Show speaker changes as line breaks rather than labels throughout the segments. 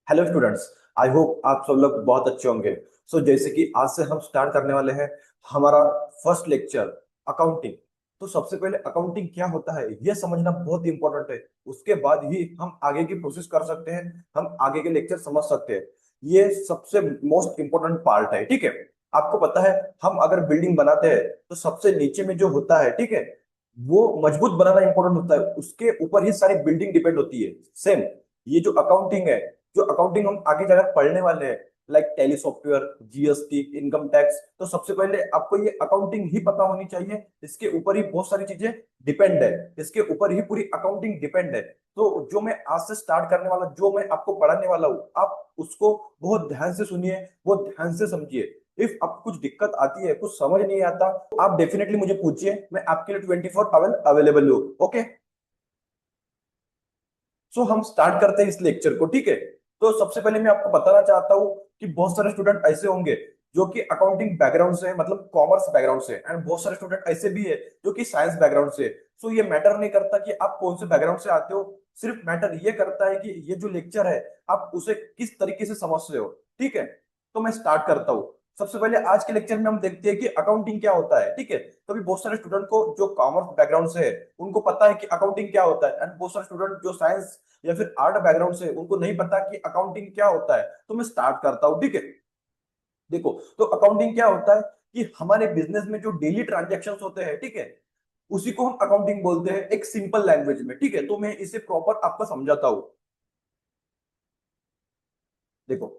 Hello students. I hope आप सब लोग बहुत अच्छे होंगे। जैसे कि आज से हम स्टार्ट करने वाले हैं हमारा फर्स्ट लेक्चर अकाउंटिंग। तो सबसे पहले अकाउंटिंग क्या होता है यह समझना बहुत इंपॉर्टेंट है। उसके बाद ही हम आगे की प्रोसेस कर सकते हैं, हम आगे के लेक्चर समझ सकते हैं। ये सबसे मोस्ट इंपॉर्टेंट पार्ट है, ठीक है। आपको पता है, हम अगर बिल्डिंग बनाते हैं तो सबसे नीचे में जो होता है, ठीक है, वो मजबूत बनाना इंपॉर्टेंट होता है। उसके ऊपर ही सारी बिल्डिंग डिपेंड होती है। सेम ये जो अकाउंटिंग है, जो अकाउंटिंग हम आगे जाकर पढ़ने वाले हैं, like tally software, GST, income tax, तो सबसे पहले आपको ये अकाउंटिंग ही पता होनी चाहिए। इसके ऊपर ही बहुत सारी चीजें डिपेंड है, इसके ऊपर ही पूरी अकाउंटिंग डिपेंड है। तो जो मैं आज से स्टार्ट करने वाला, जो मैं आपको पढ़ाने वाला हूँ, आप उसको बहुत ध्यान से सुनिए, बहुत ध्यान से समझिए। इफ आपको कुछ दिक्कत आती है, कुछ समझ नहीं आता, तो आप डेफिनेटली मुझे पूछिए, मैं आपके लिए 24 आवर अवेलेबल हूँ। ओके, हम स्टार्ट करते हैं इस लेक्चर को, ठीक है। तो सबसे पहले मैं आपको बताना चाहता हूँ कि बहुत सारे स्टूडेंट ऐसे होंगे जो कि अकाउंटिंग बैकग्राउंड से, मतलब कॉमर्स बैकग्राउंड से, एंड बहुत सारे स्टूडेंट ऐसे भी है जो कि साइंस बैकग्राउंड से। ये मैटर नहीं करता कि आप कौन से बैकग्राउंड से आते हो, सिर्फ मैटर ये करता है कि ये जो लेक्चर है आप उसे किस तरीके से समझ रहे हो, ठीक है। तो मैं स्टार्ट करता हूँ। सबसे पहले आज के लेक्चर में हम देखते हैं कि अकाउंटिंग क्या होता है, ठीक है। तभी बहुत सारे स्टूडेंट को जो कॉमर्स बैकग्राउंड से है उनको पता है कि अकाउंटिंग क्या होता है, एंड बहुत सारे स्टूडेंट जो साइंस या फिर आर्ट बैकग्राउंड से उनको नहीं पता कि अकाउंटिंग क्या होता है। तो मैं स्टार्ट करता हूं, ठीक है। देखो, तो अकाउंटिंग क्या होता है कि हमारे बिजनेस में जो डेली ट्रांजेक्शन्स होते हैं, ठीक है, उसी को हम अकाउंटिंग बोलते हैं एक सिंपल लैंग्वेज में, ठीक है। तो मैं इसे प्रॉपर आपको समझाता हूं। देखो,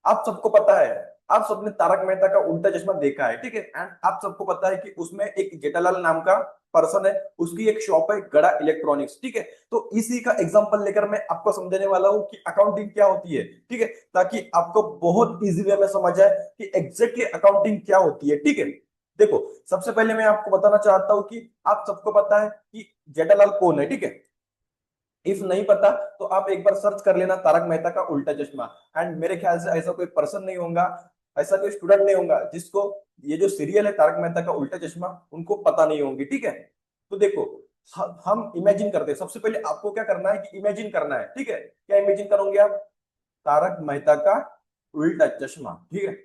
आप सबको पता है, आप सबने तारक मेहता का उल्टा चश्मा देखा है, ठीक है। एंड आप सबको पता है कि उसमें एक जेठालाल नाम का पर्सन है, उसकी एक शॉप है गड़ा इलेक्ट्रॉनिक्स, ठीक है। तो इसी का एग्जांपल लेकर मैं आपको समझाने वाला हूं कि अकाउंटिंग क्या होती है, ठीक है, ताकि आपको बहुत इजी वे में समझ आए कि एग्जैक्टली अकाउंटिंग क्या होती है, ठीक है। देखो, सबसे पहले मैं आपको बताना चाहता हूं कि आप सबको पता है कि जेठालाल कौन है, ठीक है। इफ नहीं पता तो आप एक बार सर्च कर लेना तारक मेहता का उल्टा चश्मा। एंड मेरे ख्याल से ऐसा कोई पर्सन नहीं होगा, ऐसा कोई स्टूडेंट नहीं होगा जिसको ये जो सीरियल है तारक मेहता का उल्टा चश्मा उनको पता नहीं होंगी, ठीक है। तो देखो, हम इमेजिन करते हैं। सबसे पहले आपको क्या करना है कि इमेजिन करना है, ठीक है। क्या इमेजिन करोगे आप? तारक मेहता का उल्टा चश्मा, ठीक है।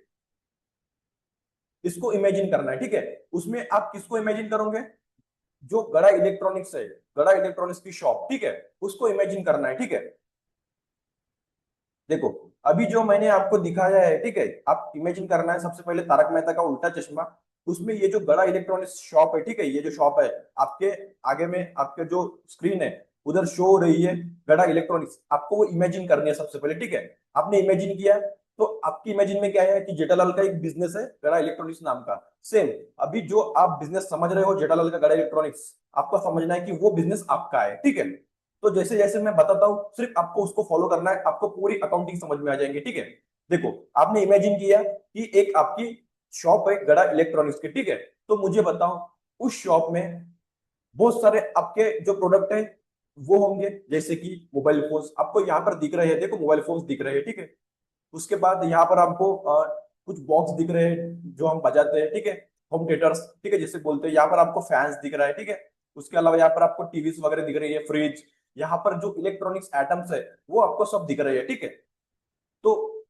इसको इमेजिन करना है, ठीक है। उसमें आप किसको इमेजिन करोगे? जो गड़ा इलेक्ट्रॉनिक्स है, गड़ा इलेक्ट्रॉनिक्स की शॉप, ठीक है, उसको इमेजिन करना है, ठीक है। देखो, अभी जो मैंने आपको दिखाया है, ठीक है, आप इमेजिन करना है सबसे पहले तारक मेहता का उल्टा चश्मा। उसमें ये जो गड़ा इलेक्ट्रॉनिक्स शॉप है, ठीक है, ये जो शॉप है आपके आगे में, आपके जो स्क्रीन है उधर शो हो रही है गड़ा इलेक्ट्रॉनिक्स, आपको वो इमेजिन करनी है सबसे पहले, ठीक है। आपने इमेजिन किया, तो आपकी इमेजिन में क्या है कि जेठालाल का एक बिजनेस है गड़ा इलेक्ट्रॉनिक्स नाम का। सेम, अभी जो आप बिजनेस समझ रहे हो जेठालाल का गड़ा इलेक्ट्रॉनिक्स, आपको समझना है कि वो बिजनेस आपका है, ठीक है। तो जैसे जैसे मैं बताता हूँ सिर्फ आपको उसको फॉलो करना है, आपको पूरी अकाउंटिंग समझ में आ जाएंगे, ठीक है। देखो, आपने इमेजिन किया कि एक आपकी शॉप है गड़ा इलेक्ट्रॉनिक्स की, ठीक है। तो मुझे बताओ, उस शॉप में बहुत सारे आपके जो प्रोडक्ट है वो होंगे, जैसे कि मोबाइल फोन्स आपको यहाँ पर दिख रहे हैं। देखो, मोबाइल फोन्स दिख रहे हैं, ठीक है। उसके बाद यहाँ पर आपको कुछ बॉक्स दिख रहे हैं जो हम बजाते हैं, ठीक है, होम थिएटर्स, ठीक है, जैसे बोलते हैं। यहाँ पर आपको फैंस दिख रहा है, ठीक है। उसके अलावा यहाँ पर आपको टीवीज वगैरह दिख रही है, फ्रिज। यहाँ पर जो इलेक्ट्रॉनिक्स आइटम्स है वो आपको सब दिख रहे हैं, ठीक है। तो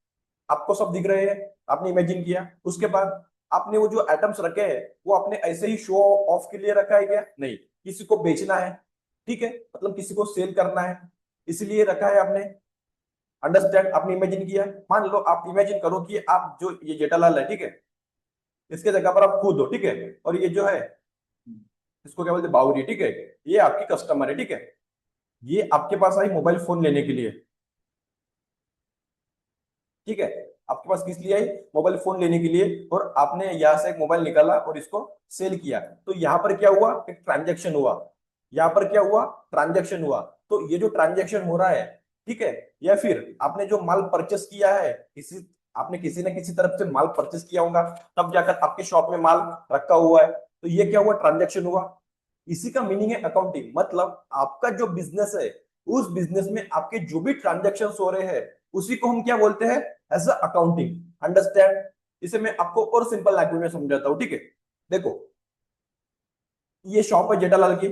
आपको सब दिख रहे हैं, आपने इमेजिन किया। उसके बाद आपने वो जो आइटम्स रखे हैं वो आपने ऐसे ही शो ऑफ के लिए रखा है क्या? नहीं, किसी को बेचना है, ठीक है, मतलब किसी को सेल करना है, इसलिए रखा है आपने। अंडरस्टैंड? आपने इमेजिन किया। मान लो आप इमेजिन करो कि आप जो ये जेठालाल है, ठीक है, इसके जगह पर आप खुद हो, ठीक है। और ये जो है, इसको क्या बोलते हैं, बावरी, ठीक है, ये आपकी कस्टमर है, ठीक है। ये आपके पास आई मोबाइल फोन लेने के लिए, ठीक है। आपके पास किस लिए आई? मोबाइल फोन लेने के लिए। और आपने यहां से एक मोबाइल निकाला और इसको सेल किया। तो यहाँ पर क्या हुआ? एक ट्रांजेक्शन हुआ। यहाँ पर क्या हुआ? ट्रांजेक्शन हुआ। तो ये जो ट्रांजेक्शन हो रहा है, ठीक है, या फिर आपने जो माल परचेस किया है, किसी आपने किसी न किसी तरफ से माल परचेस किया होगा, तब जाकर आपके शॉप में माल रखा हुआ है। तो ये क्या हुआ? ट्रांजेक्शन हुआ। इसी का मीनिंग है अकाउंटिंग। मतलब आपका जो बिजनेस है, उस बिजनेस में आपके जो भी ट्रांजेक्शन हो रहे हैं, उसी को हम क्या बोलते हैं? As a accounting. अंडरस्टैंड? इसे मैं आपको और सिंपल लैंग्वेज में समझाता हूं, ठीक है। देखो, ये शॉप है जेठालाल की,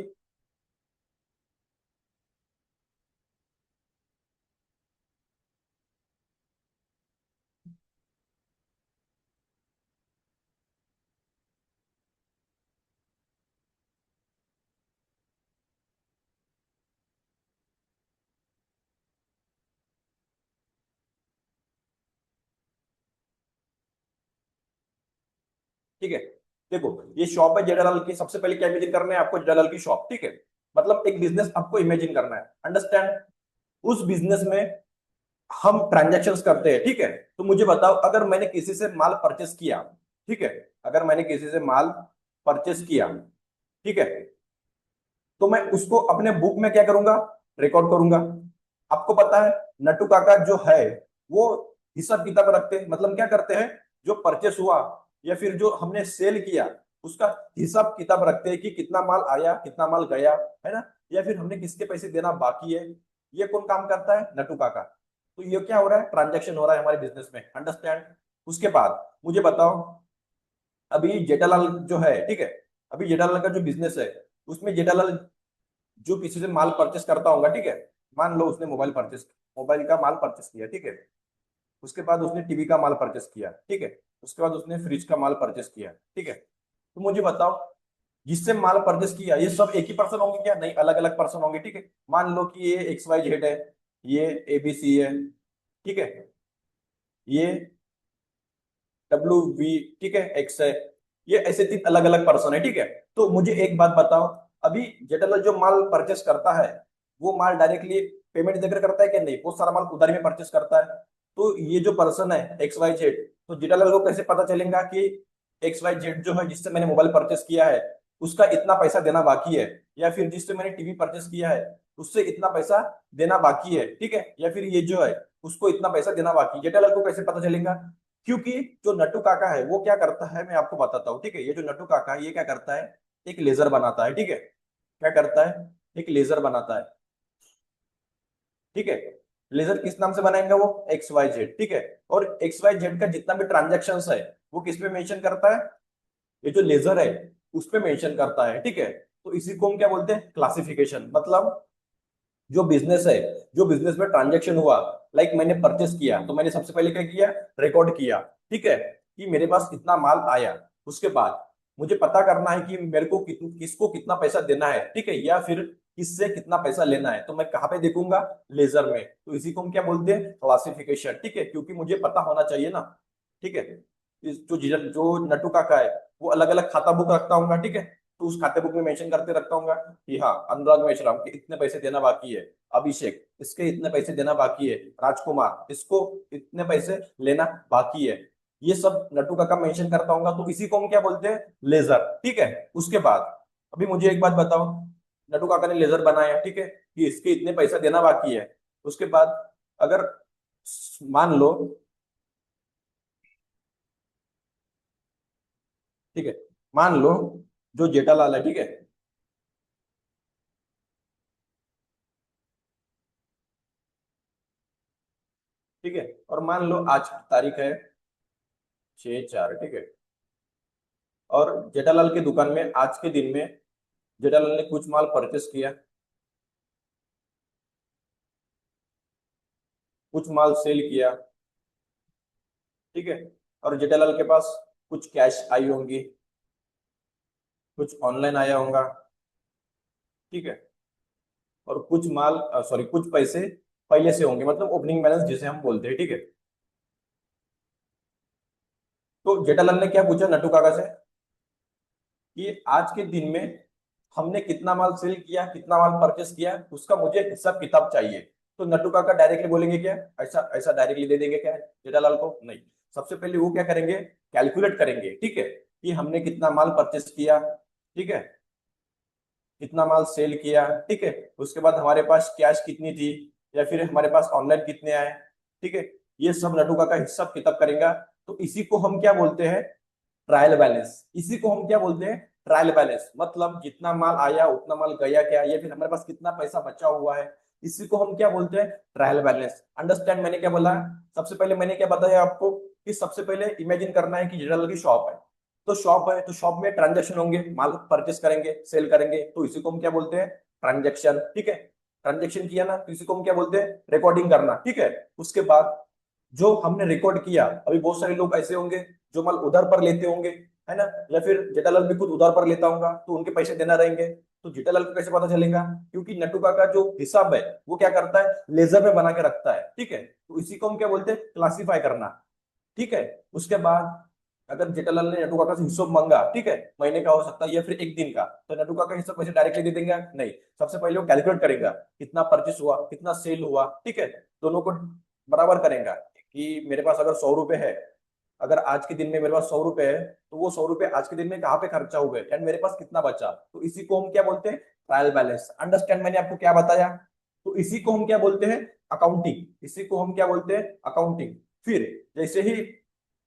ठीक है। देखो ये शॉप है जेठालाल की, सबसे पहले क्या इमेजिन करना है आपको, जेठालाल की शॉप, ठीक है। मतलब एक बिजनेस आपको इमेजिन करना है, अंडरस्टैंड। उस बिजनेस में हम ट्रांजेक्शन्स करते हैं, ठीक है। तो मुझे बताओ, अगर मैंने किसी से माल परचेस किया, ठीक है, अगर मैंने किसी से माल परचेस किया, ठीक है, तो मैं उसको अपने बुक में क्या करूंगा, रिकॉर्ड करूंगा। आपको पता है नट्टू काका जो है वो हिसाब किताब रखते हैं, मतलब क्या करते हैं, जो परचेस हुआ या फिर जो हमने सेल किया उसका हिसाब किताब रखते हैं कि कितना माल आया कितना माल गया, है ना, या फिर हमने किसके पैसे देना बाकी है। ये कौन काम करता है, नट्टू काका। तो ये क्या हो रहा है, ट्रांजेक्शन हो रहा है हमारे बिजनेस में, अंडरस्टैंड। उसके बाद मुझे बताओ, अभी जेठालाल जो है, ठीक है, अभी जेठालाल का जो बिजनेस है उसमें जेठालाल जो किसी से माल परचेस करता होगा, ठीक है। मान लो उसने मोबाइल का माल परचेस किया, ठीक है। उसके बाद उसने टीवी का माल परचेस किया, ठीक है। उसके बाद उसने फ्रिज का माल परचेस किया, ठीक है। तो मुझे बताओ, जिससे माल परचेस किया ये सब एक ही पर्सन होंगे क्या, नहीं, अलग अलग पर्सन होंगे, ठीक है। मान लो कि ये XYZ है, ये ABC है, ठीक है, ये WV, ठीक है, X है। ये ऐसे 3 अलग अलग पर्सन है, ठीक है। तो मुझे एक बात बताओ, अभी जेठालाल जो माल परचेस करता है वो माल डायरेक्टली पेमेंट देकर करता है कि नहीं, बहुत सारा माल उधारी में परचेस करता है। तो ये जो पर्सन है XYZ, तो जेठालाल को कैसे पता चलेगा कि XYZ जो है जिससे मैंने मोबाइल परचेस किया है उसका इतना पैसा देना बाकी है, या फिर जिससे मैंने टीवी परचेस किया है उससे इतना पैसा देना बाकी है, ठीक है, या फिर ये जो है उसको इतना पैसा देना बाकी है। जेठालाल को कैसे पता चलेगा, क्योंकि जो नट्टू काका है वो क्या करता है मैं आपको बताता हूँ, ठीक है। ये जो नट्टू काका है ये क्या करता है, एक लेजर बनाता है, ठीक है। क्या करता है, एक लेजर बनाता है, ठीक है। लेजर किस नाम से बनाएंगे, वो XYZ, ठीक है। और XYZ का जितना भी ट्रांजेक्शन है वो किस पे मेंशन करता है, ये जो लेजर है उस पे मेंशन करता है, ठीक है। तो इसी को हम क्या बोलते हैं, क्लासिफिकेशन। मतलब जो बिजनेस है, जो बिजनेस में ट्रांजेक्शन हुआ, लाइक मैंने परचेस किया तो मैंने सबसे पहले क्या किया, रिकॉर्ड किया, ठीक है, कि मेरे पास कितना माल आया। उसके बाद मुझे पता करना है कि मेरे को किसको कितना पैसा देना है, ठीक है, या फिर किससे कितना पैसा लेना है। तो मैं कहाँ पे देखूंगा, लेजर में। तो इसी को हम क्या बोलते हैं, क्लासिफिकेशन, ठीक है, क्योंकि मुझे पता होना चाहिए ना, ठीक है। जो नट्टू काका है वो अलग अलग खाता बुक रखता हूँ, ठीक है। तो उस खाते बुक में मेंशन करते रखता हूँ कि हाँ अनुराग मेश्राम के इतने पैसे देना बाकी है, अभिषेक इसके इतने पैसे देना बाकी है, राजकुमार इसको इतने पैसे लेना बाकी है। ये सब नट्टू काका मेंशन करता हूँ, तो इसी को हम क्या बोलते हैं, लेजर, ठीक है। उसके बाद अभी मुझे एक बात बताओ, नट्टू काका ने लेजर बनाया, ठीक है, कि इसके इतने पैसा देना बाकी है। उसके बाद अगर मान लो, ठीक है, मान लो जो जेठालाल है, ठीक है, ठीक है, और मान लो आज की तारीख है 6/4, ठीक है। और जेठालाल की दुकान में आज के दिन में जेठालाल ने कुछ माल परचेस किया, कुछ माल सेल किया, ठीक है। और जेठालाल के पास कुछ कैश आई होंगी, कुछ ऑनलाइन आया होगा, ठीक है। और कुछ माल, सॉरी, कुछ पैसे पहले से होंगे, मतलब ओपनिंग बैलेंस जिसे हम बोलते हैं, ठीक है। तो जेठालाल ने क्या पूछा नट्टू काका से कि आज के दिन में हमने कितना माल सेल किया कितना माल परचेस किया, उसका मुझे हिसाब किताब चाहिए। तो नट्टू काका डायरेक्टली बोलेंगे क्या, ऐसा ऐसा डायरेक्टली दे देंगे क्या जेठालाल को, नहीं। सबसे पहले वो क्या करेंगे, कैलकुलेट करेंगे, ठीक है, कि हमने कितना माल परचेस किया, ठीक है, कितना माल सेल किया, ठीक है। उसके बाद हमारे पास कैश कितनी थी, या फिर हमारे पास ऑनलाइन कितने आए, ठीक है। ये सब नट्टू काका हिसाब किताब करेंगे। तो इसी को हम क्या बोलते हैं, ट्रायल बैलेंस। इसी को हम क्या बोलते हैं, ट्रायल बैलेंस। मतलब जितना माल आया उतना माल गया क्या, या फिर हमारे पास कितना पैसा बचा हुआ है, इसी को हम क्या बोलते हैं, ट्रायल बैलेंस। अंडरस्टैंड, मैंने क्या बोला, सबसे पहले मैंने क्या बताया आपको कि सबसे पहले इमेजिन करना है कि जेठालाल की शॉप है। तो शॉप है तो शॉप में ट्रांजेक्शन होंगे, माल परचेस करेंगे सेल करेंगे, तो इसी को हम क्या बोलते हैं, ट्रांजेक्शन, ठीक है। ट्रांजेक्शन किया ना, तो इसी को हम क्या बोलते हैं, रिकॉर्डिंग करना, ठीक है। उसके बाद जो हमने रिकॉर्ड किया, अभी बहुत सारे लोग ऐसे होंगे जो माल उधार पर लेते होंगे, है ना, या फिर जेठालाल भी खुद उधार पर लेता होगा तो उनके पैसे देना रहेंगे। तो जेठालाल को कैसे पता चलेगा, क्योंकि नट्टू का जो हिसाब है वो क्या करता है, लेजर में बना के रखता है, ठीक है। तो इसी को हम क्या बोलते हैं, क्लासीफाई करना, ठीक है। उसके बाद अगर जेठालाल ने नटू काका से हिसाब मांगा, ठीक है, महीने का हो सकता है या फिर एक दिन का, तो नटू काका हिसाब पैसे डायरेक्टली दे देंगे? नहीं, सबसे पहले वो कैलकुलेट करेगा कितना परचेस हुआ, कितना सेल हुआ, ठीक है, दोनों को बराबर करेगा कि मेरे पास अगर 100 रुपए है, अगर आज के दिन में मेरे पास 100 रुपए है, तो वो 100 रुपए आज के दिन में कहाँ पे खर्चा हुए एंड मेरे पास कितना बचा, तो इसी को हम क्या बोलते हैं? Trial balance. अंडरस्टैंड? मैंने आपको क्या बताया? तो इसी को हम क्या बोलते हैं? अकाउंटिंग। इसी को हम क्या बोलते हैं? अकाउंटिंग। फिर जैसे ही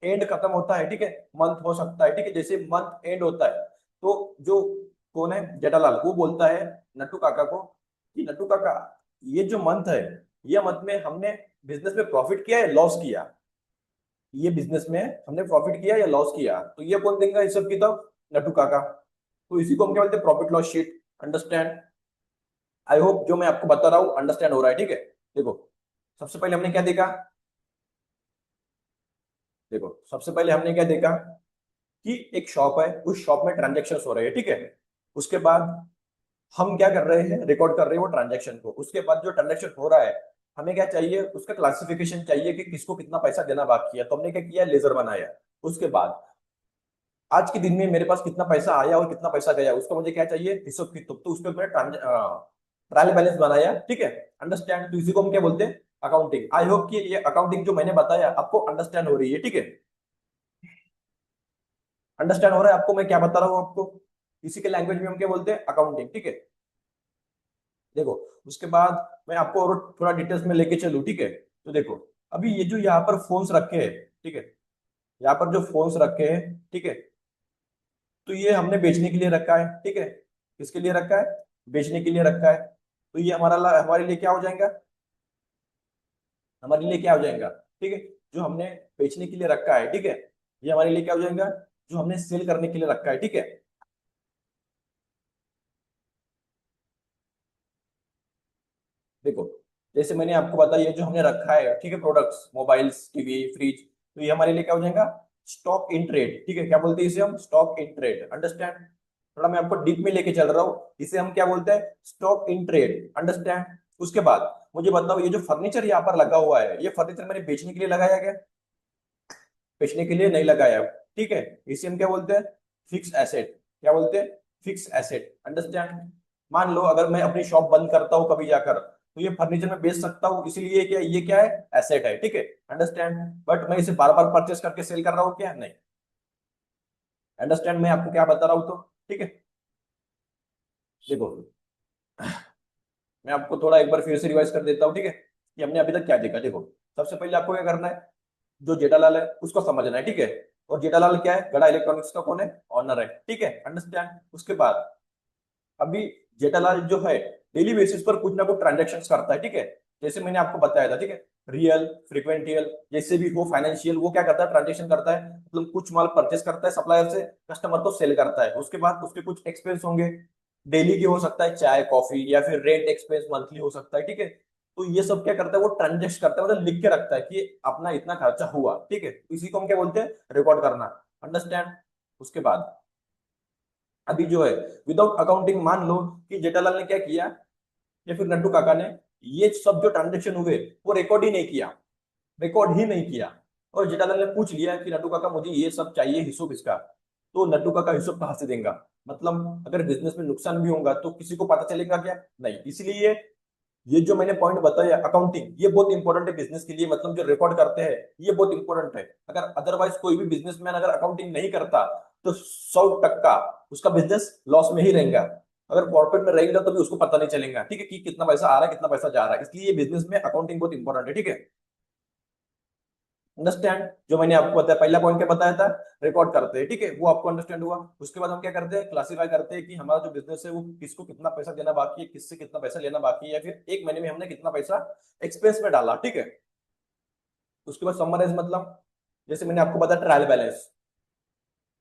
एंड खत्म होता है, ठीक है, मंथ हो सकता है, ठीक है, जैसे मंथ एंड होता है, तो जो कौन है, जेठालाल, वो बोलता है नट्टू काका को कि नट्टू काका, ये जो मंथ है, ये मंथ में हमने बिजनेस में प्रॉफिट किया है, लॉस किया, ये बिजनेस में हमने प्रॉफिट किया या लॉस किया, तो ये कौन देगा हिसाब किताब? नट्टू काका। तो इसी को हम क्या बोलते हैं? Profit loss sheet. Understand? I hope जो मैं आपको बता रहा हूँ अंडरस्टैंड हो रहा है, ठीक है। देखो, सबसे पहले हमने क्या देखा? देखो, सबसे पहले हमने क्या देखा कि एक शॉप है, उस शॉप में ट्रांजेक्शन हो रहे हैं, ठीक है। उसके बाद हम क्या कर रहे हैं? रिकॉर्ड कर रहे हैं वो ट्रांजेक्शन को। उसके बाद जो ट्रांजेक्शन हो रहा है, हमें क्या चाहिए? उसका क्लासिफिकेशन चाहिए कि किसको कितना पैसा देना बाकी है, तो हमने क्या किया? लेजर बनाया। उसके बाद आज के दिन में मेरे पास कितना पैसा आया और कितना पैसा गया, उसका मुझे क्या चाहिए? हिसाब किताब। तो उसके मैंने ट्रायल बैलेंस बनाया, ठीक है। अंडरस्टैंड? तो इसी को हम क्या बोलते हैं? अकाउंटिंग। आई होप कि ये अकाउंटिंग जो मैंने बताया आपको अंडरस्टैंड हो रही है, ठीक है। अंडरस्टैंड हो रहा है आपको मैं क्या बता रहा हूँ आपको? इसी के लैंग्वेज में हम क्या बोलते हैं? अकाउंटिंग, ठीक है। देखो, उसके बाद मैं आपको और थोड़ा डिटेल्स में लेके चलूं, ठीक है। तो देखो, अभी ये जो यहाँ पर फोन्स रखे हैं, ठीक है, यहाँ पर जो फोन्स रखे हैं, ठीक है, तो ये हमने बेचने के लिए रखा है, ठीक है। किसके लिए रखा है? बेचने के लिए रखा है। तो ये हमारे लिए क्या हो जाएगा? हमारे लिए क्या हो जाएगा? ठीक है, जो हमने बेचने के लिए रखा है, ठीक है, ये हमारे लिए क्या हो जाएगा? जो हमने सेल करने के लिए रखा है, ठीक है। देखो, जैसे मैंने आपको बताया, ये जो हमने रखा है, ठीक है, प्रोडक्ट्स, मोबाइल्स, टीवी, फ्रिज, तो ये हमारे लिए क्या हो जाएगा? स्टॉक इन ट्रेड, ठीक है। क्या बोलते हैं इसे हम? Stock in trade. अंडरस्टैंड? थोड़ा मैं आपको डीप में लेके चल रहा हूँ, इसे हम क्या बोलते हैं? Stock in trade. अंडरस्टैंड? उसके बाद मुझे बताओ, ये जो फर्नीचर यहाँ पर लगा हुआ है, ये फर्नीचर मैंने बेचने के लिए लगाया गया? बेचने के लिए नहीं लगाया, ठीक है। इसे हम क्या बोलते हैं? Fix asset. क्या बोलते हैं? Fix asset. अंडरस्टैंड? मान लो अगर मैं अपनी शॉप बंद करता हूँ कभी जाकर, तो ये फर्नीचर में बेच सकता हूँ, इसीलिए क्या ये क्या है? एसेट है, ठीक है। अंडरस्टैंड? बट मैं इसे बार बार परचेस करके सेल कर रहा हूँ क्या? नहीं। अंडरस्टैंड? मैं आपको क्या बता रहा हूँ तो, ठीक है। देखो, मैं आपको थोड़ा एक बार फिर से रिवाइज कर देता हूँ, ठीक है, कि हमने अभी तक क्या देखा। देखो, सबसे पहले आपको क्या करना है? जो जेठालाल है उसको समझना है, ठीक है। और जेठालाल क्या है? गड़ा इलेक्ट्रॉनिक्स का कौन है? ऑनर है, ठीक है। अंडरस्टैंड? उसके बाद अभी जेठालाल जो है डेली बेसिस पर कुछ ना कुछ ट्रांजेक्शन करता है, ठीक है। जैसे मैंने आपको बताया था, ठीक है, रियल, फ्रीक्वेंटियल, जैसे भी हो, फाइनेंशियल, वो क्या करता है? ट्रांजेक्शन करता है, मतलब कुछ माल परचेस करता है सप्लायर से, कस्टमर को सेल करता है। उसके बाद उसके कुछ एक्सपेंस होंगे, डेली की हो सकता है, चाय कॉफी, या फिर रेंट एक्सपेंस मंथली हो सकता है, ठीक है। तो ये सब क्या करता है? वो ट्रांजेक्ट करता है, मतलब लिख के रखता है कि अपना इतना खर्चा हुआ, ठीक है। इसी को हम क्या बोलते हैं? रिकॉर्ड करना। अंडरस्टैंड? उसके बाद अभी जो है, विदाउट अकाउंटिंग, मान लो कि जेठालाल ने क्या किया या फिर नट्टू काका ने, ये सब जो ट्रांजेक्शन हुए वो रिकॉर्ड ही नहीं किया, रिकॉर्ड ही नहीं किया। और जेठालाल ने पूछ लिया कि नट्टू काका मुझे ये सब चाहिए, हिसाब इसका, तो नट्टू काका हिसाब कहाँ से देगा? मतलब अगर बिजनेस में नुकसान भी होगा तो किसी को पता चलेगा क्या? नहीं। इसलिए ये जो मैंने पॉइंट बताया, अकाउंटिंग, ये बहुत इंपॉर्टेंट है बिजनेस के लिए, मतलब जो रिकॉर्ड करते हैं ये बहुत इंपॉर्टेंट है। अगर अदरवाइज कोई भी बिजनेसमैन अगर अकाउंटिंग नहीं करता, तो 100% उसका बिजनेस लॉस में ही रहेगा। अगर प्रॉफिट में रहेगा तो भी उसको पता नहीं चलेगा, ठीक है, कि कितना पैसा आ रहा है, कितना पैसा जा रहा है। इसलिए बिजनेस में अकाउंटिंग बहुत इंपॉर्टेंट है, ठीक है। अंडरस्टैंड? जो मैंने आपको बताया, पहला पॉइंट क्या बताया था? रिकॉर्ड करते हैं, ठीक है, वो आपको अंडरस्टैंड हुआ। उसके बाद हम क्या करते हैं? क्लासिफाई करते हैं कि हमारा जो बिजनेस है वो किसको कितना पैसा देना बाकी है, किससे कितना पैसा लेना बाकी है, या फिर एक महीने में हमने कितना पैसा एक्सपेंस में डाला, ठीक है। उसके बाद समराइज, मतलब जैसे मैंने आपको बताया ट्रायल बैलेंस,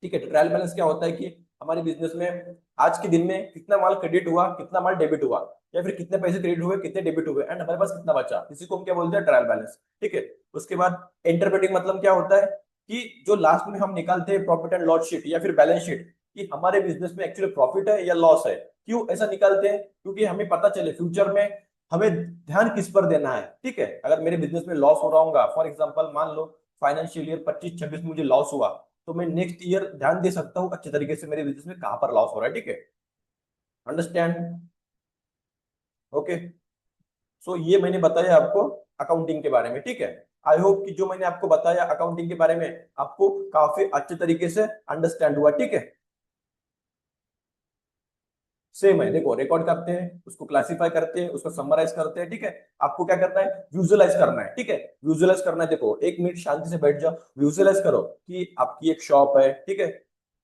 ठीक है। ट्रायल बैलेंस क्या होता है कि हमारे बिजनेस में आज के दिन में कितना माल क्रेडिट हुआ, कितना माल डेबिट हुआ, या फिर कितने पैसे क्रेडिट हुए, कितने डेबिट हुए, एंड हमारे पास कितना बचा, इसी को हम क्या बोलते हैं? ट्रायल बैलेंस, ठीक है। उसके बाद इंटरप्रेटिंग, मतलब क्या होता है कि जो लास्ट में हम निकालते हैं प्रॉफिट एंड लॉस शीट या फिर बैलेंस शीट, कि हमारे बिजनेस में एक्चुअली प्रॉफिट है या लॉस है। क्यों ऐसा निकालते हैं? क्योंकि हमें पता चले फ्यूचर में हमें ध्यान किस पर देना है, ठीक है। अगर मेरे बिजनेस में लॉस हो रहा होगा, फॉर एग्जाम्पल मान लो फाइनेंशियल ईयर 25-26 मुझे लॉस हुआ, तो मैं नेक्स्ट ईयर ध्यान दे सकता हूँ अच्छे तरीके से मेरे बिजनेस में कहाँ पर लॉस हो रहा है, ठीक है। अंडरस्टैंड? ओके। सो ये मैंने बताया आपको अकाउंटिंग के बारे में, ठीक है। आई होप कि जो मैंने आपको बताया अकाउंटिंग के बारे में आपको काफी अच्छे तरीके से अंडरस्टैंड हुआ, ठीक है। सेम है, देखो रिकॉर्ड करते हैं, उसको क्लासिफाई करते हैं, उसको समराइज करते हैं, ठीक है। आपको क्या करना है, विजुअलाइज करना है, ठीक है। विजुअलाइज करना है, देखो एक मिनट शांति से बैठ जाओ, विजुअलाइज करो कि आपकी एक शॉप है, ठीक है।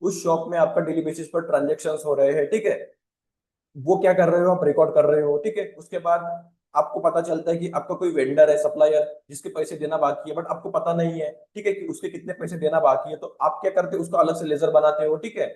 उस शॉप में आपका डेली बेसिस पर ट्रांजेक्शन हो रहे हैं, ठीक है। वो क्या कर रहे हो, आप रिकॉर्ड कर रहे हो, ठीक है। उसके बाद आपको पता चलता है कि आपका कोई वेंडर है, सप्लायर, जिसके पैसे देना बाकी है, बट आपको पता नहीं है, ठीक है, कि उसके कितने पैसे देना बाकी है। तो आप क्या करते हो, उसको अलग से लेजर बनाते हो, ठीक है।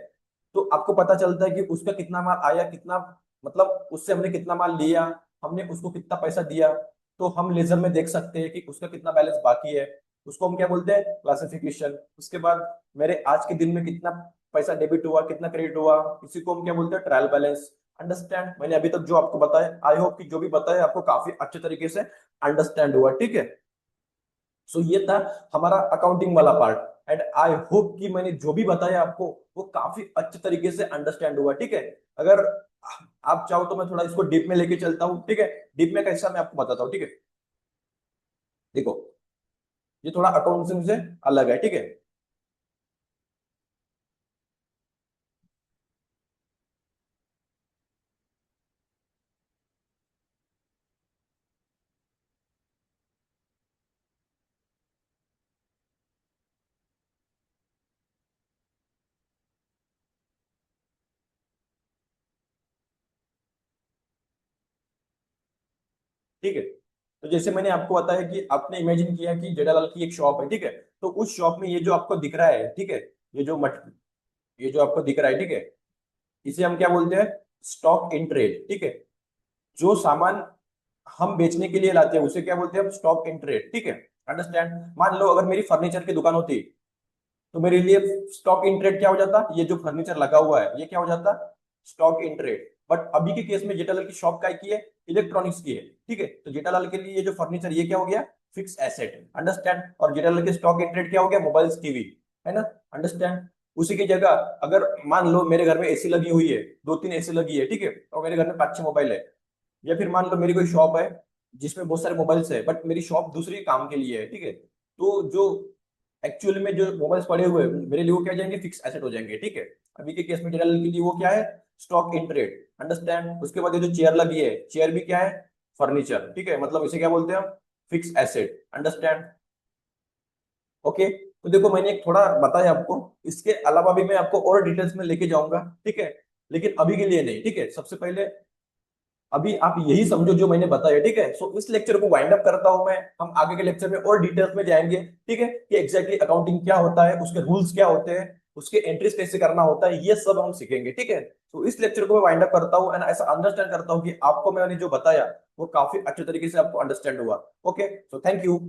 तो आपको पता चलता है कि उसका कितना माल आया, कितना, मतलब उससे हमने कितना माल लिया, हमने उसको कितना पैसा दिया। तो हम लेजर में देख सकते हैं कि उसका कितना बैलेंस बाकी है। उसको हम क्या बोलते हैं, क्लासिफिकेशन। उसके बाद मेरे आज के दिन में कितना पैसा डेबिट हुआ, कितना क्रेडिट हुआ, इसी को हम क्या बोलते हैं, ट्रायल बैलेंस। अंडरस्टैंड? मैंने अभी तक जो आपको बताया, आई होप कि जो भी बताया आपको काफी अच्छे तरीके से अंडरस्टैंड हुआ, ठीक है। सो ये था हमारा अकाउंटिंग वाला पार्ट, एंड आई होप कि मैंने जो भी बताया आपको वो काफी अच्छे तरीके से अंडरस्टैंड हुआ, ठीक है। अगर आप चाहो तो मैं थोड़ा इसको डीप में लेके चलता हूँ, ठीक है। डीप में कैसा, मैं आपको बताता हूँ, ठीक है। देखो, ये थोड़ा अकाउंटिंग से अलग है, ठीक है। ठीक है, तो जैसे मैंने आपको बताया कि आपने इमेजिन किया कि जेठालाल की एक शॉप है, ठीक है। तो उस शॉप में ये जो आपको दिख रहा है, ठीक है, ये जो मट ये जो आपको दिख रहा है, ठीक है, इसे हम क्या बोलते हैं, स्टॉक इन ट्रेड, ठीक है। जो सामान हम बेचने के लिए लाते हैं उसे क्या बोलते हैं, हम स्टॉक इन ट्रेड, ठीक है। अंडरस्टैंड? मान लो अगर मेरी फर्नीचर की दुकान होती तो मेरे लिए स्टॉक इन ट्रेड क्या हो जाता, ये जो फर्नीचर लगा हुआ है ये क्या हो जाता, स्टॉक इन ट्रेड। बट अभी के केस में जेठालाल की शॉप का की है, इलेक्ट्रॉनिक्स की है, ठीक है। तो जेठालाल के लिए ये जो फर्नीचर ये क्या हो गया, फिक्स एसेट। अंडरस्टैंड? और जेठालाल के स्टॉक इन ट्रेड क्या हो गया, मोबाइल, टीवी, है ना। अंडरस्टैंड? उसी की जगह अगर मान लो मेरे घर में एसी लगी हुई है, दो तीन एसी लगी है, ठीक है, और मेरे घर में पांच छह मोबाइल है, या फिर मान लो मेरी कोई शॉप है जिसमें बहुत सारे मोबाइल्स है, बट मेरी शॉप दूसरी काम के लिए है, ठीक है। तो जो एक्चुअल में जो मोबाइल्स पड़े हुए हैं मेरे लिए वो क्या हो जाएंगे, फिक्स एसेट हो जाएंगे, ठीक है। अभी के केस में जनरल के लिए वो क्या है, स्टॉक इन ट्रेड। अंडरस्टैंड? उसके बाद ये जो चेयर लगी है, चेयर भी क्या है, फर्नीचर, ठीक है, मतलब इसे क्या बोलते हैं हम, फिक्स एसेट। अंडरस्टैंड? ओके। तो देखो मैंने एक थोड़ा बताया आपको, इसके अलावा भी मैं आपको और डिटेल्स में लेके जाऊंगा, ठीक है। लेकिन अभी के लिए नहीं, ठीक है। सबसे पहले अभी आप यही समझो जो मैंने बताया, ठीक है। सो इस लेक्चर को वाइंड अप करता हूं मैं, हम आगे के लेक्चर में और डिटेल्स में जाएंगे, ठीक है, कि एग्जैक्टली अकाउंटिंग क्या होता है, उसके रूल्स क्या होते हैं, उसके एंट्रीज कैसे करना होता है, ये सब हम सीखेंगे, ठीक है। तो इस लेक्चर को मैं वाइंड अप करता हूँ, एंड ऐसा अंडरस्टैंड करता हूँ कि आपको मैंने जो बताया वो काफी अच्छे तरीके से आपको अंडरस्टैंड हुआ। Okay, so thank you.